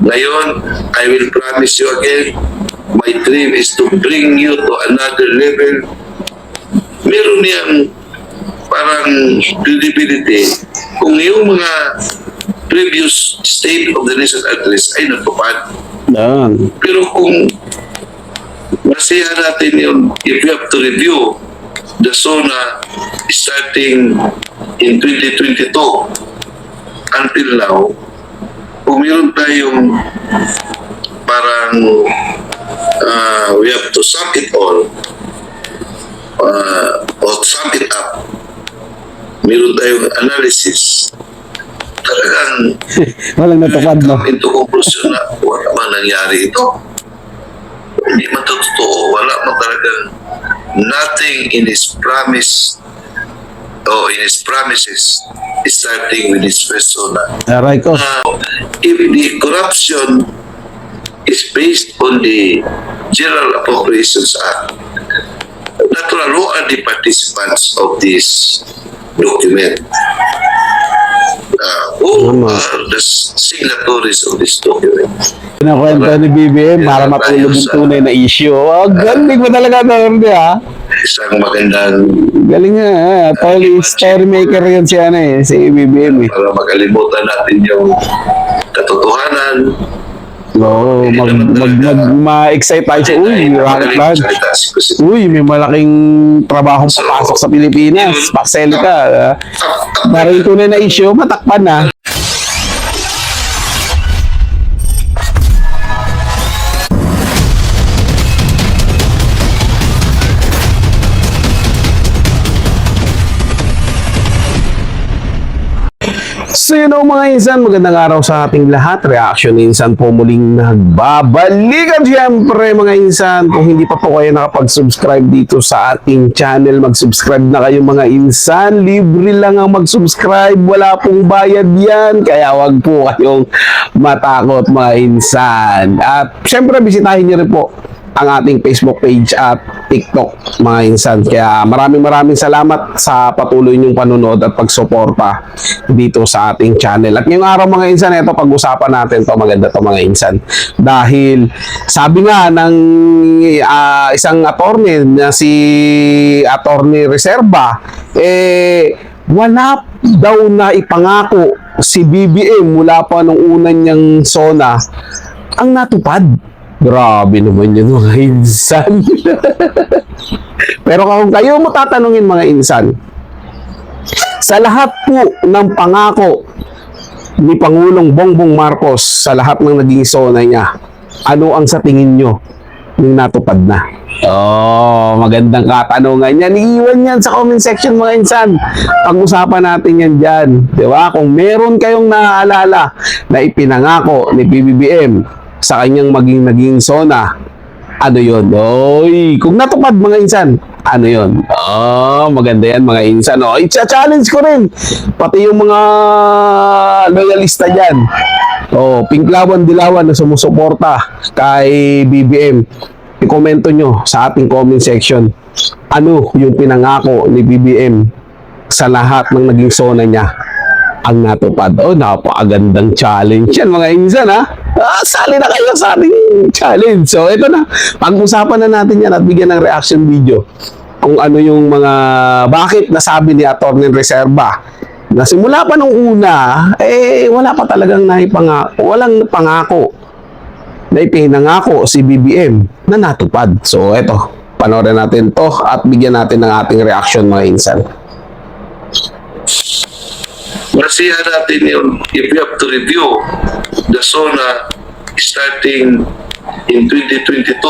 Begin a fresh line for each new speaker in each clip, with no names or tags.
Ngayon, I will promise you again, my dream is to bring you to another level. Meron niyang parang credibility kung yung mga previous State of the Nation address ay natupad. Pero kung nasiya natin yun, if you have to review the SONA starting in 2022 until now, kung meron tayong parang we have to sum it all or sum it up, meron tayong analysis, talagang
walang natupad, no?
Into conclusion na wala man nangyari ito. Hindi man totoo, wala man talagang nothing in his promise or in his promises starting with his persona.
Aray ko.
If the corruption is based on the General Appropriations Act, natural, who are the participants of this document? Who are the signatories of this document?
Pinakwento ni BBM para matulog yung tunay na issue. Oh, galing mo talaga doon, ha?
Isang magandang
galing nga, story maker yan si BBM.
Para makalimutan natin yung katotohanan.
Oo, ma-excite tayo sa, rocket launch. Uy, may malaking trabahong papasok sa Pilipinas. Paksel ka. Para yung tunay na issue, matakpan na. So yun o mga insan, magandang araw sa ating lahat. Reaction Insan po muling nagbabalik. At syempre mga insan, kung hindi pa po kayo nakapag-subscribe dito sa ating channel, mag-subscribe na kayo mga insan. Libre lang ang mag-subscribe, wala pong bayad yan. Kaya wag po kayong matakot mga insan. At syempre bisitahin niyo rin po ang ating Facebook page at TikTok mga insan. Kaya maraming salamat sa patuloy niyong panunood at pagsuporta dito sa ating channel. At ngayong araw mga insan, ito pag-usapan natin to, maganda to mga insan. Dahil sabi nga ng isang attorney na si Attorney Reserva, wala daw na ipangako si BBM mula pa nung unan niyang SONA ang natupad. Grabe naman yun mga insan. Pero kung kayo mo tatanungin mga insan, sa lahat po ng pangako ni Pangulong Bongbong Marcos sa lahat ng naging SONA niya, ano ang sa tingin nyo yung natupad na? Oh, magandang katanungan yan. Iiwan yan sa comment section mga insan. Pag-usapan natin yan dyan. Diba? Kung meron kayong naaalala na ipinangako ni PBBM sa kanyang naging SONA, ano yun? Oy, kung natupad mga insan, ano yun? Oh, maganda yan mga insan. Oh, i-challenge ko rin pati yung mga loyalista dyan. Oh, Pinklawan-Dilawan na sumusuporta kay BBM. I-komento nyo sa ating comment section ano yung pinangako ni BBM sa lahat ng naging SONA niya ang natupad. Oh, napakagandang challenge yan mga insan, ha? Sali na kayo sa ating challenge. So, ito na. Pag-usapan na natin yan at bigyan ng reaction video kung ano yung mga bakit nasabi ni Attorney Reserva na simula pa nung una, wala pa talagang walang pangako na ipinangako si BBM na natupad. So, ito. Panoorin natin to at bigyan natin ng ating reaction mga insan.
Nasiya natin yun, if you have to review the SONA starting in 2022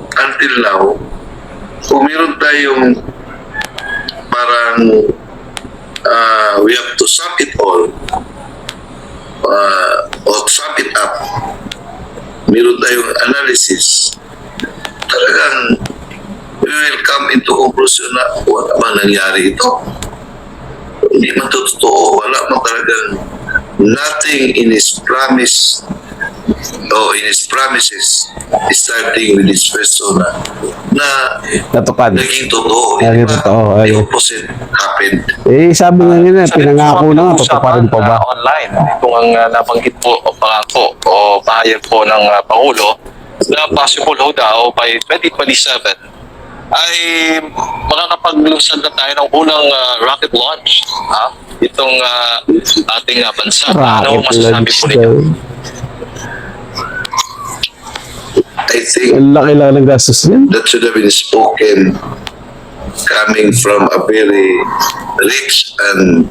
until now, kung meron tayong parang we have to sum it all or sum it up, meron tayong analysis, talagang we will come into conclusion na wala man nangyari ito. Hindi man totoo, wala man talagang nothing in his promise or in his promises starting with his persona na
natupad.
Naging totoo.
Naging totoo.
The opposite happened.
Sabi nga nila, pinangako na, totoo pa rin pa ba?
Online. Ito ang nabanggit po o pangako o pinahayag po ng Pangulo na possible ho daw by 2027 ay makakapaglusad na tayo ng unang rocket launch. Itong ating bansa. Ano
Rocket
masasabi
launch
po ninyo?
daw.
I think
Ang laki lang ng gastos niyan.
that should have been spoken coming from a very rich and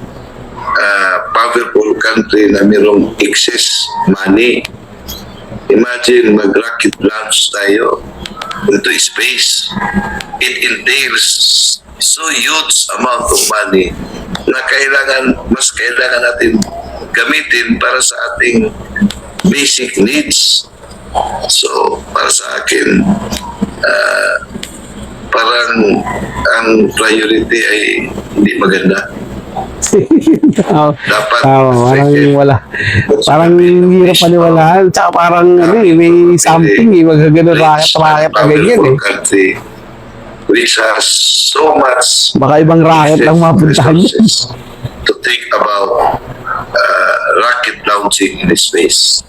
powerful country na mayroong excess money. Imagine mag-rocket launch tayo into space. It entails so huge amount of money na mas kailangan natin gamitin para sa ating basic needs. So, para sa akin, parang ang priority ay hindi maganda. Dapat
Parang wala. Parang hirap paniwalaan. Tsaka parang may something magagano rocket na ganyan eh.
Country which has so much
Baka ibang rocket lang mapuntahan yun.
resources to think about rocket launching in space.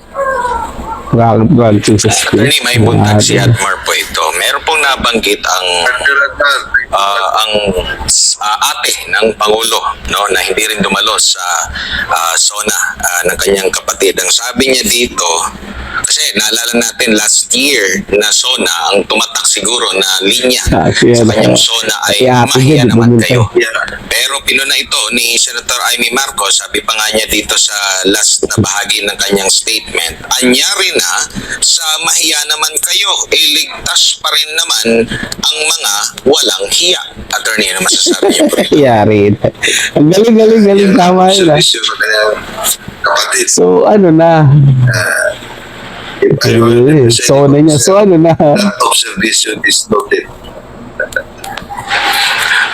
Rocket launching sa
Attorney,
space.
may buntag si Admar po ito. Meron pong nabanggit ang ate ng Pangulo, no, na hindi rin dumalo sa SONA ng kanyang kapatid. Ang sabi niya dito, kasi naalala natin last year na SONA ang tumatak siguro na linya sa kanyang SONA ay mahiya naman kayo. Pero pinuna ito ni Senator Amy Marcos, sabi pa nga niya dito sa last na bahagi ng kanyang statement, anyari na sa mahiya naman kayo, ligtas pa rin naman ang mga walang hiya. Attorney, ano masasabi niyo po ito?
Yari. Ang galing. Tama yun ah.
Observation ng kanyang kapatid.
So ano na. So na niya. So ano na.
That observation is noted.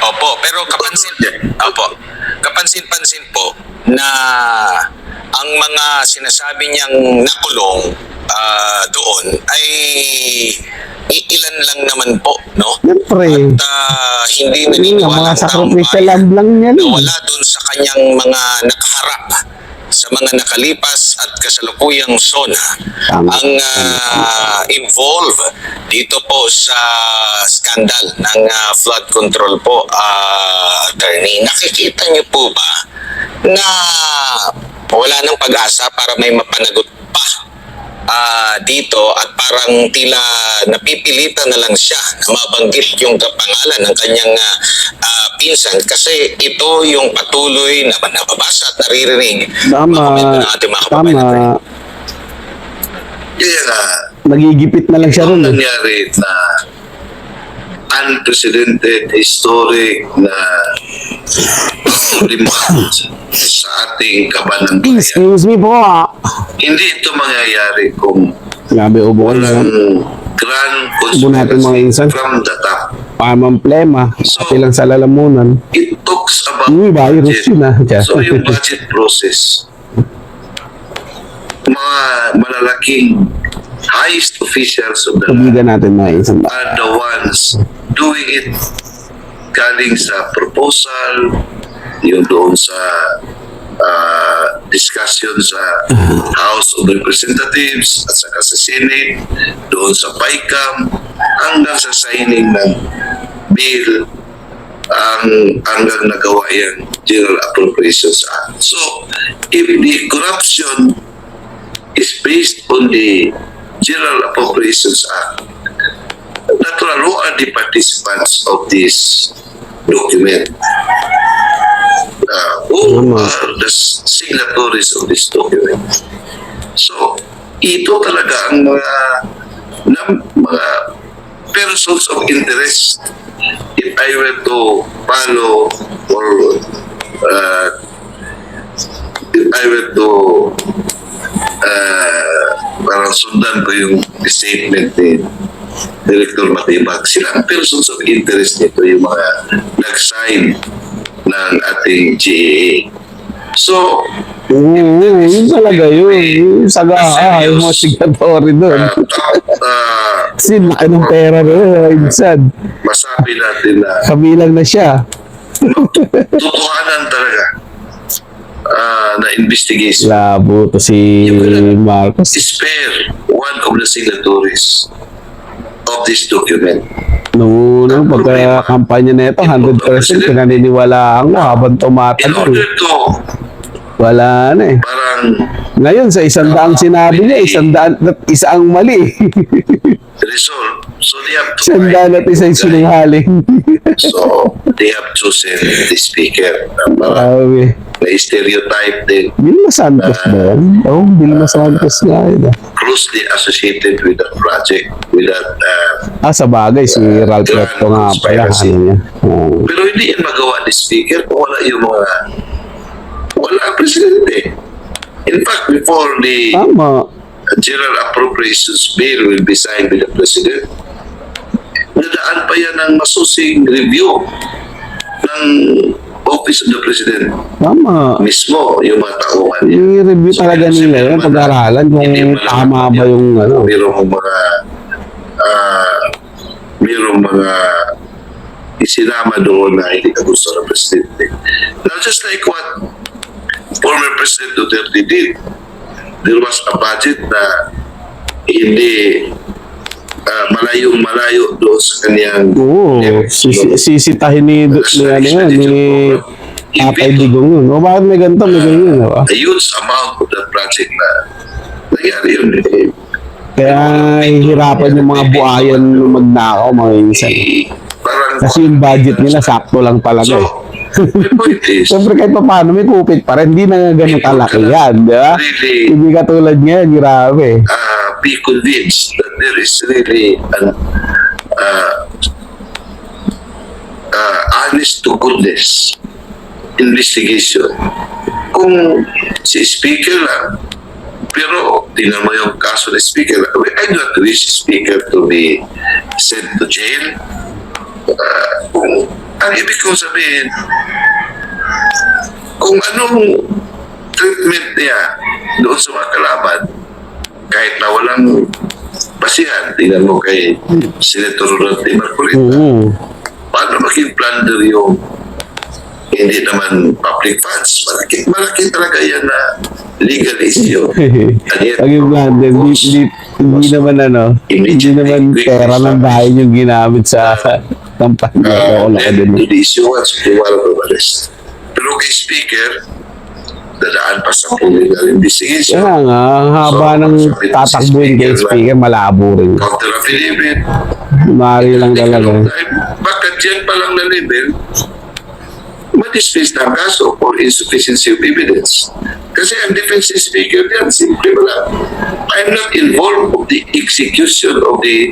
Opo, pero kapansin-pansin po na ang mga sinasabi niyang nakulong doon ay ilan lang naman po, no?
Siyempre.
At hindi
Yun nga,
naniniwala
mga
ang taong
sacrificial
bayan
lamb lang yan.
na wala doon sa kanyang mga nakaharap sa mga nakalipas at kasalukuyang SONA
Tama.
ang involve dito po sa skandal ng flood control po, attorney. Nakikita niyo po ba na wala nang pag-asa para may mapanagot pa dito at parang tila napipilitan na lang siya na mabanggit yung kapangalan ng kanyang pinsan kasi ito yung patuloy na nababasa at naririnig
Tama.
mga komento ng ating mga kababayan natin.
Tama.
Kaya nga,
Nagigipit na lang siya ron.
nangyari na unprecedented, historic na demand sa ating kabanang bayan.
Excuse me po.
Hindi ito mangyayari kung
Grabe, ubo ko na.
walang grand
Ubo natin mga insan.
from the top.
Pamamplema. Pati lang sa lalamunan.
It talks about
Virus yun ah.
So yung budget process, mga malalaking highest officials of the land
Pagigan natin mga insan.
are the ones doing it galing sa proposal, yung doon sa discussion sa House of Representatives at saka sa Senate, doon sa PICAM, hanggang sa signing ng bill hanggang nagawa yan, General Appropriations Act. So, if the corruption is based on the General Appropriations Act, natural, who are the participants of this document? Who are the signatories of this document? So, ito talaga ang mga persons of interest. If I were to follow or if I were to parang sundan ko yung statement ni Director Matibag, sila ang persons of interest nito, yung mga nag-sign ng ating GAA. So,
Yun talaga yun. Yung saga, yung mga signatory doon. Sinlaki ng pera doon. Insan.
masabi natin na
Kabilang na siya.
totohanan talaga na investigation.
Labo to si Marcos.
Spare one of the signatories of this document.
Nung pagka-kampanya na ito, 100% pinaniniwalaan ko habang
In
tumatagal.
order to
Wala na eh.
parang
Ngayon, sa 100 sinabi niya, 100 at isa ang mali.
resolve. So they have to
100 at isa yung sinungaling.
So they have chosen the speaker na
Grabe.
stereotype din,
Vilma Santos ba yan? Oo, Vilma Santos nga yun.
closely associated with that project, with that
Sa bagay, si Ralph Recto nga pala. Ano niya? Oo.
pero hindi yan magawa ni speaker kung wala yung mga wala ang presidente. In fact, before the
Tama.
General Appropriations Bill will be signed with the President, nadaan pa yan ng masusing review ng Office of the President
Tama.
mismo, yung mga tauhan niya.
I-review talaga nila yun, pag-aralan kung tama ba yung ano.
Mayroong mga isinama doon na hindi ka gusto ng Presidente. Now, just like what former President Duterte did, there was a budget na hindi malayong-malayo doon sa kanyang
Oo, sisitahin ni Tatay Digong yun. O bakit may ganito, may ganyan, di ba?
a huge amount of that project na nangyari yun.
Kaya hihirapan yung mga buhayan magnakaw, mga insan.
Parang,
Kasi yung budget nila, sakto lang talaga eh.
so, my point is,
Siyempre kahit pa paano, may kupit pa rin. Hindi na ganun kalaki yan, di ba?
really
Hindi katulad ngayon, grabe.
be convinced that there is really an honest to goodness investigation. Kung si Speaker lang, pero tingnan mo yung kaso ng Speaker, I do not wish Speaker to be sent to jail. Ang ibig kong sabihin, kung anong treatment niya doon sa mga kalaban, kahit na walang basihan, tingnan mo kay Senator Rodney Marcolita, paano maging plunder yung hindi naman public funds? Malaki talaga yan na legal issue. And yet,
Pag yung blunder, hindi naman hindi naman pera ng bahay yung ginamit sa kampanya. Wala ka din.
to the issuance of the warrant of arrest. Pero kay Speaker, dadaan pa sa legal investigation.
Kaya nga, ang haba ng tatakbuhin kay Speaker, malabo rin.
Counter affidavit.
Mari lang talaga.
Bakit dyan pa lang na level, ma-dismiss na ang kaso for insufficiency of evidence. Kasi ang defense speaker yan, simple mo lang. I'm not involved of the execution of the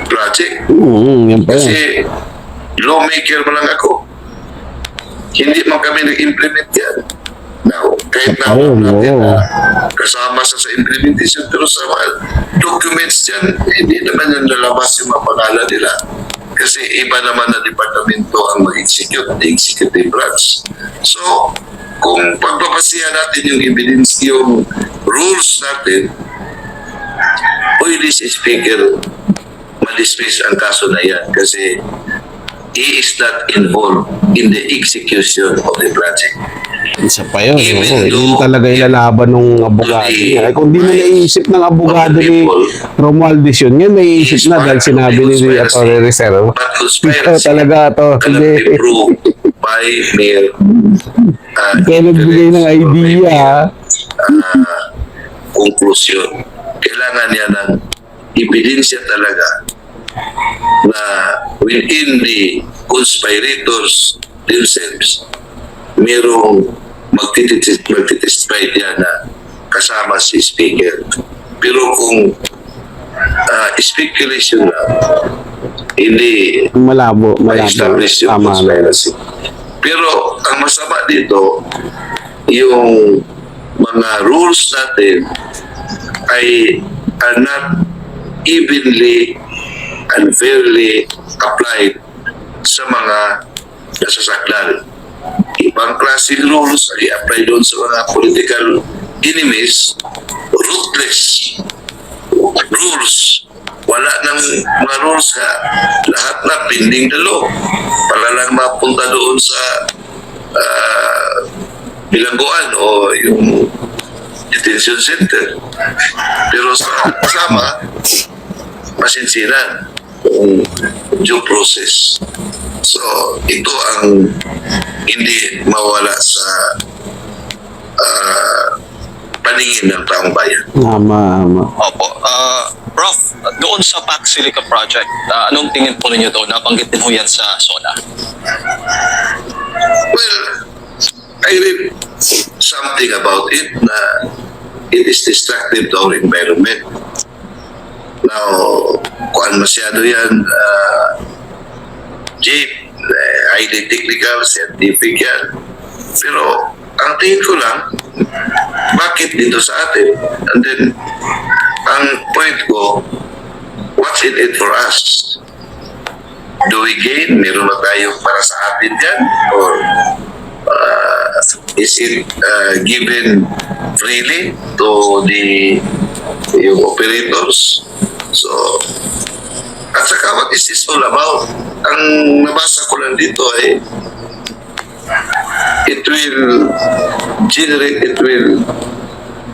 project.
Yan pa yan.
Kasi lawmaker mo lang ako. Hindi man kami nag-implement yan. Now, kahit na
Ayun,
natin
oo.
kasama sa implementation, pero sa mga documents yan, hindi naman yan lalabas yung mga pangalan nila. Kasi iba naman na departamento ang mag-execute, the executive branch. So, kung pagpapasihan natin yung evidence, yung rules natin, pwede si Speaker ma-dismiss ang kaso na yan kasi he is not involved in the execution of the project.
Isa pa yun.
Even
Yun
though-
talaga yung lalaban ng abogado niya. Kung di na naiisip ng abogado ni Romualdez yun, yan naiisip na dahil sinabi ni Atty. Reserve.
But
Ito
conspiracy
talaga to.
cannot
Hindi.
be proved by mere
Kaya nagbigay ng idea.
conclusion. Kailangan niya ng ebidensya talaga na within the conspirators themselves, merong magtitestify niya na kasama si Speaker. Pero kung speculation na, hindi
Malabo.
ma-establish yung
Tama.
conspiracy. Pero ang masama dito, yung mga rules natin ay are not evenly and fairly applied sa mga nasasaklan. Ibang klase rules ay apply doon sa mga political enemies, ruthless rules. Wala nang mga rules ha. Lahat na pending the law para lang mapunta doon sa bilangguan o yung detention center. Pero sa kasama, masinsinan yung due process. So, ito ang hindi mawala sa paningin ng taong bayan.
Tama.
Opo. Prof, doon sa Pac Silica Project, anong tingin po ninyo doon? Nabanggit din ho yan sa SONA.
Well, I read something about it na it is destructive to our environment. Now, kung masyado yan, highly technical, scientific yan. Pero, ang tingin ko lang, bakit dito sa atin? And then, ang point ko, what's in it for us? Do we gain? Meron ba tayong para sa atin yan? Or is it given freely to yung operators? So, at saka what is this all about? Ang nabasa ko lang dito ay it will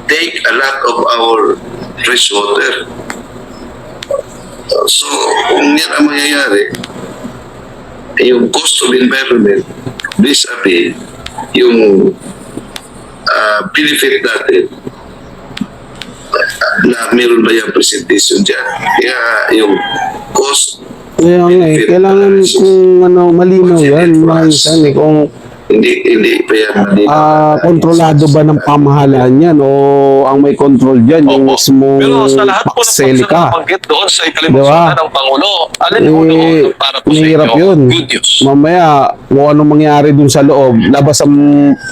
take a lot of our fresh water. So, kung yan ang mangyayari, yung cost of environment vis-a-vis yung benefit natin na meron ba yung presentation dyan. Kaya yung cost
Kaya nga kailangan kung malinaw yan, mga insan kung
hindi pa yan malinaw.
kontrolado ba ng pamahalaan yan o ang may control dyan yung
Opo.
mismong
Pero sa lahat po ng
Pac Silica.
pagsasabanggit doon sa ikalimutan
Diba?
ng Pangulo, alin po doon para po sa
mahirap
inyo?
yun.
Good news.
Mamaya, kung anong mangyari dun sa loob, labas ang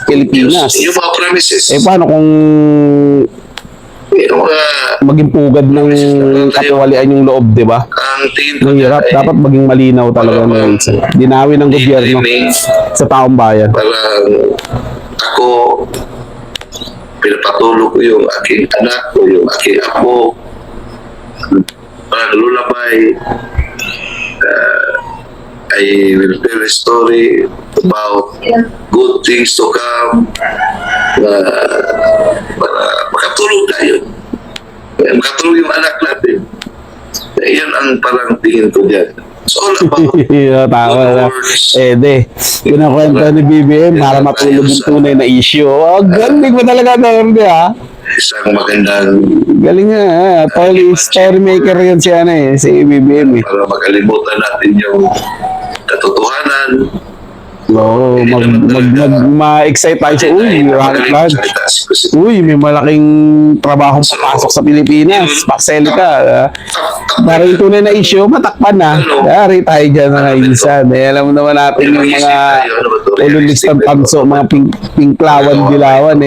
Pilipinas.
Yung mga premises.
Paano kung
Yung
maging pugad ng katiwalian yung loob, di ba?
ang tingin ko
Mahirap.
ay
Dapat maging malinaw talaga na dinawi ng gobyerno
daydreaming.
sa taong bayan.
Parang ako, pinapatulog ko yung aking anak o yung aking apo. Parang lullaby. I will tell a story about good things to come. Para makatulog tayo. Makatulog yung anak natin. Yan ang parang tingin ko dyan. It's all about
Tama na.
words.
Pinakwento ni BBM para matulog yung tunay na issue. Oh, galing mo talaga doon, di ha?
Isang magandang
Galing nga. Story maker yan si BBM eh.
para makalimutan natin yung katotohanan.
Oo, ma-excite tayo sa, rocket launch. Uy, may malaking trabahong papasok sa Pilipinas. Pac Silica. Para yung tunay na issue, matakpan na. Dari tayo dyan mga insan. Alam mo naman natin yung mga ululistang tanso, mga pingklawan, dilawan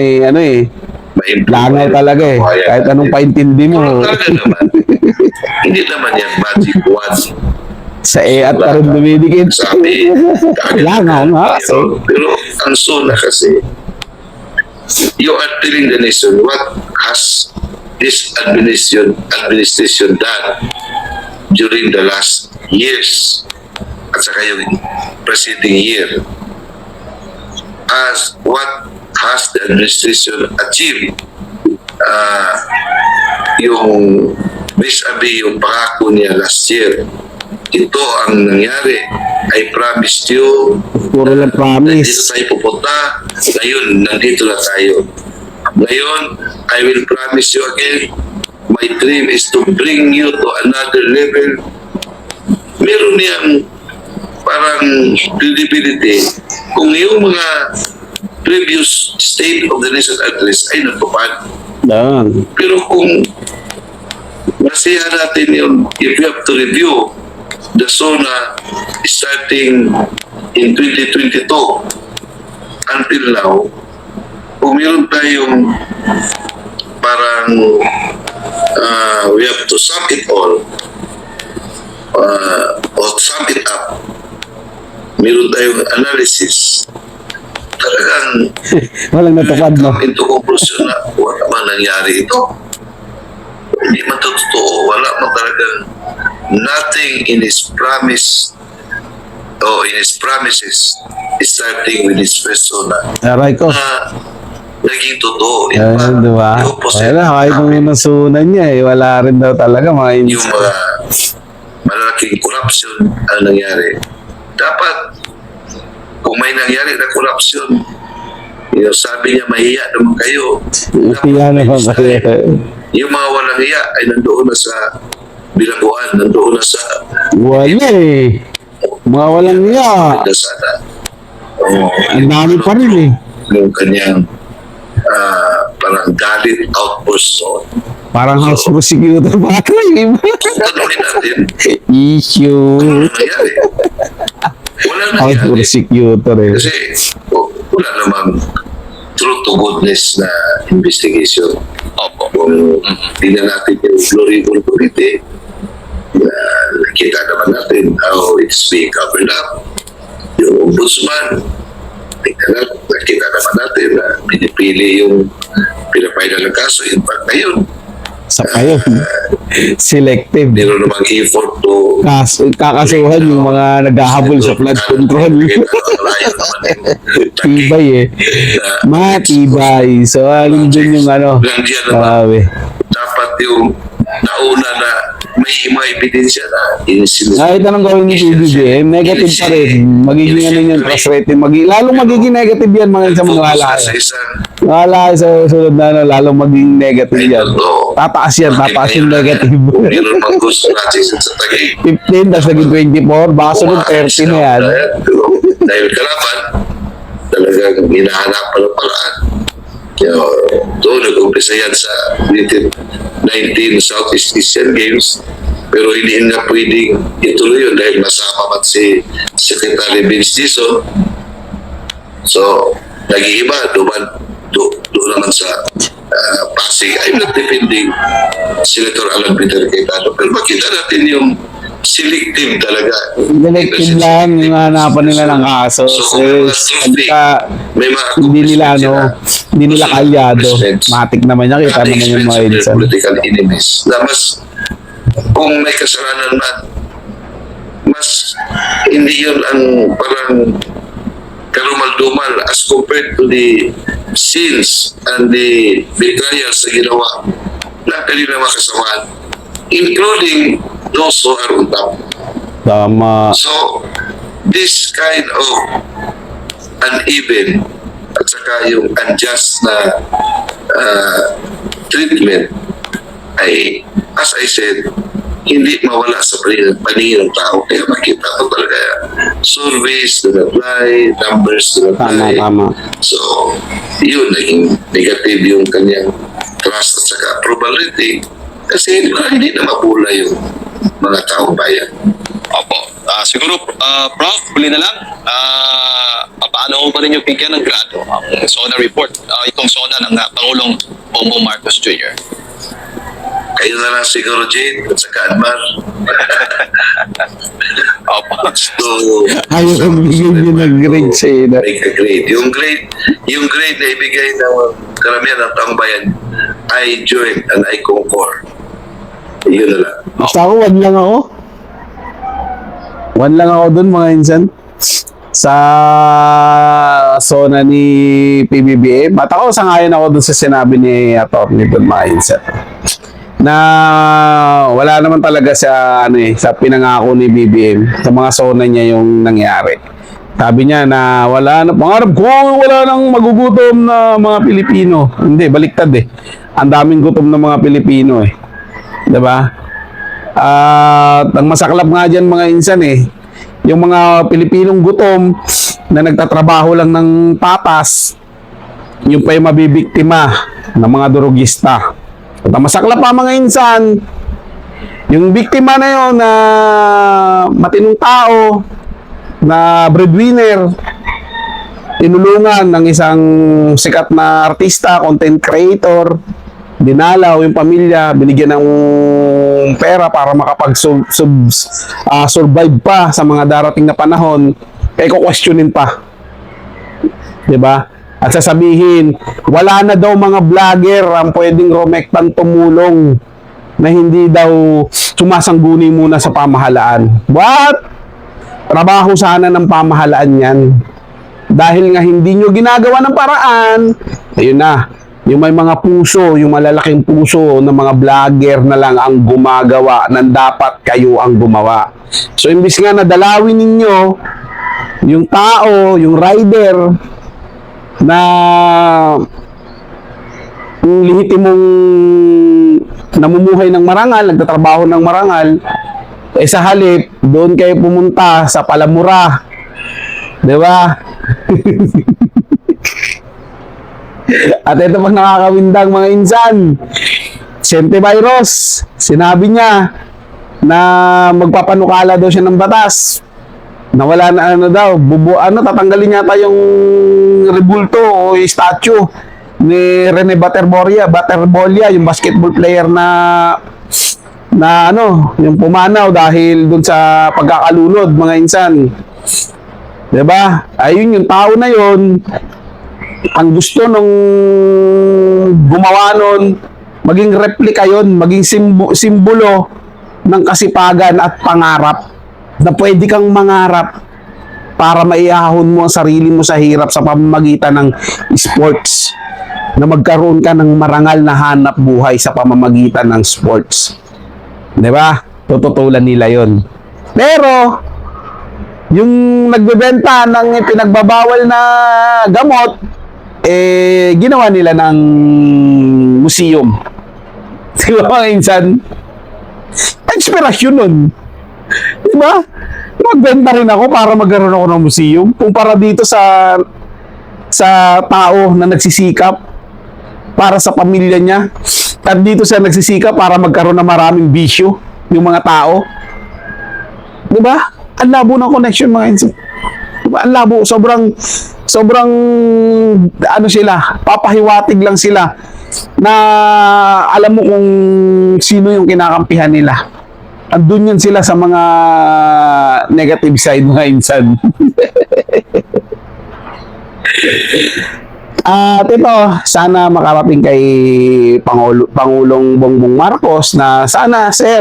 langaw talaga eh. Kahit anong paintindi mo.
Talaga naman. Hindi naman yan magic wand.
Sa at pa rin dumidikit.
Sabi,
Langaw nga.
pero ang SONA kasi, you are telling the nation what has this administration done during the last years at saka yung preceding year. As what has the administration achieved yung vis-a-vis yung pangako niya last year. Ito ang nangyari. I promised you
Puro lang
dito
promise.
tayo pupunta. Ngayon, nandito na tayo. Ngayon, I will promise you again, my dream is to bring you to another level. Meron niyang parang credibility kung yung mga previous State of the Nation address ay natupad.
Yan.
Pero kung nasihan natin yun, if you have to review the SONA starting in 2022 until now, kung meron tayong parang we have to sum it all or sum it up. Meron tayong analysis. Talagang
Walang natupad, no?
come into conclusion na wala man nangyari ito. Hindi man totoo. Wala man talagang nothing in his promise in his promises, starting with his first zona,
Aray ko.
na naging totoo. In
Ayun,
fact,
di ba?
the opposite
Wala, kahit nung
happened.
unang sunan niya wala rin daw talaga mga
Yung
insan.
mga malalaking corruption ang nangyari. Dapat, kung may nangyari na corruption, sabi niya, mahiya naman kayo.
Kaya naman kayo.
Yung mga walang hiya ay nandoon na sa bilangguan, nandoon na sa
Wala eh. Mga walang niya.
dasada.
Ang dami pa rin eh.
Yung kanyang parang galit outburst. So,
Parang house prosecutor ba ito?
tanongin natin,
Issue.
ano nangyari? Wala
House
nangyari.
prosecutor eh.
Kasi wala namang true to goodness na investigation.
Opo.
Kung tingnan natin yung Floribol Committee, nakita naman natin how it's being covered up. Yung ombudsman, nakita naman natin na pinipili yung pinapailan ng kaso. In fact, ngayon,
Sa kayo. Selective.
meron namang effort to
Kakasuhan yung mga naghahabol sa flood control. Tibay eh. Matibay. So, alin dun yung ano.
Landiyan naman,
Grabe.
dapat yung nauna na may mga ebidensya na
Kahit anong gawin ni PBBM, negative pa rin. Magiging ano yung trust rating. Lalong magiging negative yan mga sa mga wala.
sa isang
Wala sa sunod na ano, lalong maging negative yan. Tataas yan, tataas yung negative.
meron mang gusto natin sa tagay.
15, tapos naging 24, baka sunod 30 na yan.
Dahil kalaban, talagang hinahanap ng paraan. Doon nag-umpisa yan sa 19 Southeast Asian Games, pero hindi na pwedeng ituloy yun dahil masama man si Secretary Vince Dizon. So, nag-iiba, doon naman sa Pasig. I'm not defending Senator Alan Peter Cayetano, pero makita natin yung selective talaga.
Selective lang yung hanapan nila ng kaso.
So, kung may mga trophy, may mga
Hindi nila hindi nila kalyado.
Presidents,
Matik naman niya, kita naman yung mga
their
insan.
political enemies na mas kung may kasalanan man, mas hindi yun ang parang karumal-dumal as compared to the sins and the betrayals na ginawa ng kanilang mga kasamaan, including those who are on top.
Tama.
So, this kind of uneven at saka yung unjust na treatment ay, as I said, hindi mawala sa paningin ng tao. Kaya makita ko talaga surveys na apply, numbers na apply.
Tama.
So, yun, naging negative yung kanyang trust at saka approval rating kasi hindi na mapula yung mga taong bayan.
Opo. Siguro, Prof, huli na lang, paano ba rin yung bigyan ng grado ang SONA report, itong SONA ng Pangulong Bongbong Marcos Jr.?
Kayo na lang siguro, Jade, at saka Admar.
Opo.
So,
Ayaw kong bigyan nyo ng grade sa ina.
make a grade. Yung grade na ibigay ng karamihan ng taong bayan, I join and I concur. Yun na lang.
Basta ako, 1 lang ako. 1 lang ako dun mga insan. Sa zona ni PBBM. At ako, sangayon ako dun sa sinabi ni Atty. Dun mga insan. Na wala naman talaga sa sa pinangako ni BBM sa mga zona niya yung nangyari. Sabi niya na wala na pangarap ko, wala nang magugutom na mga Pilipino. Hindi, baliktad eh. Ang daming gutom ng mga Pilipino eh. 'Di ba? At ang masaklap nga diyan mga insan eh, yung mga Pilipinong gutom na nagtatrabaho lang ng patas, yung pa yung mabibiktima ng mga durugista. At ang masaklap pa mga insan, yung biktima na yun na matinong tao, na breadwinner, tinulungan ng isang sikat na artista, content creator, dinalaw yung pamilya, binigyan ng pera para makapag-survive pa sa mga darating na panahon, kaya ko-questionin pa. 'Di ba? At sasabihin, wala na daw mga vlogger ang pwedeng rumektan tumulong na hindi daw sumasangguni muna sa pamahalaan. What? trabaho sana ng pamahalaan yan. Dahil nga hindi nyo ginagawa ng paraan, ayun na, yung may mga puso, yung malalaking puso ng mga vlogger na lang ang gumagawa ng dapat kayo ang gumawa. So, imbis nga na dalawin ninyo yung tao, yung rider na lehitimong namumuhay ng marangal, nagtatrabaho ng marangal, eh sa halip, doon kayo pumunta sa Palamura. Di ba? At ito pang nakakawindang mga insan. Sente Virus, sinabi niya na magpapanukala daw siya ng batas. Na wala na daw, tatanggalin yata yung rebulto o yung statue ni Rene Baterbolia, yung basketball player na yung pumanaw dahil dun sa pagkakalunod, mga insan. 'Di ba? Ayun yung tao na yon, ang gusto nung gumawa nun, maging replika yon, maging simbolo ng kasipagan at pangarap na pwede kang mangarap para maiahon mo ang sarili mo sa hirap sa pamamagitan ng sports, na magkaroon ka ng marangal na hanap buhay sa pamamagitan ng sports. 'Di ba? Tututulan nila yon. Pero yung nagbebenta ng pinagbabawal na gamot, ginawa nila ng museum. Di ba mga insan? Inspirasyon nun. Di ba? Magbenta rin ako para magkaroon ako ng museum. Kumpara dito sa tao na nagsisikap para sa pamilya niya. At dito siya nagsisikap para magkaroon ng maraming bisyo yung mga tao. Di ba? Ang labo ng connection, mga insan. Diba? Ang labo. Sobrang sila, papahiwatig lang sila na alam mo kung sino yung kinakampihan nila. Andun yun sila sa mga negative side, mga insan. At ito, sana makarating kay Pangulong Bongbong Marcos na sana, sir,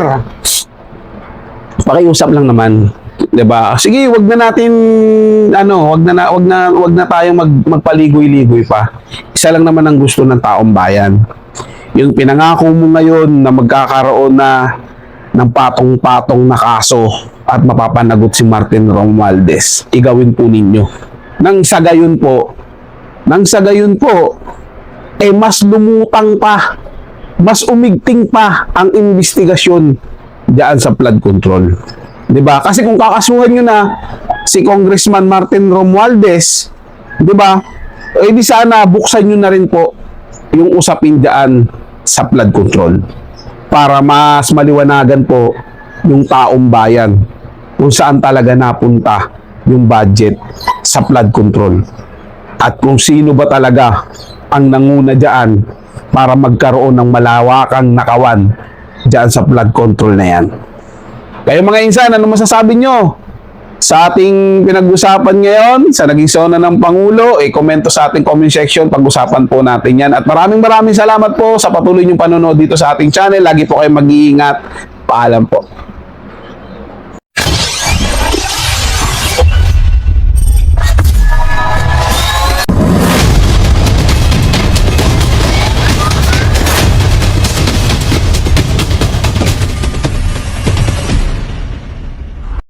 pakiusap lang naman. 'Di ba? Sige, wag na tayong magpaligoy-ligoy pa. Isa lang naman ang gusto ng taong bayan. Yung pinangako mo ngayon na magkakaroon na ng patong-patong na kaso at mapapanagot si Martin Romualdez, igawin po ninyo. Nang sa gayon po, mas lumutang pa, mas umigting pa ang investigasyon diyan sa flood control. 'Di ba? Kasi kung kakasuhan niyo na si Congressman Martin Romualdez, 'di ba? Eh di sana buksan niyo na rin po yung usapin diyan sa flood control para mas maliwanagan po yung taong bayan kung saan talaga napunta yung budget sa flood control at kung sino ba talaga ang nanguna diyan para magkaroon ng malawakang nakawan diyan sa flood control na yan. Kayo mga insan, ano masasabi nyo sa ating pinag-usapan ngayon, sa naging sona ng Pangulo? Komento sa ating comment section, pag-usapan po natin yan. At maraming salamat po sa patuloy niyong panonood dito sa ating channel. Lagi po kayo mag-iingat. Paalam po.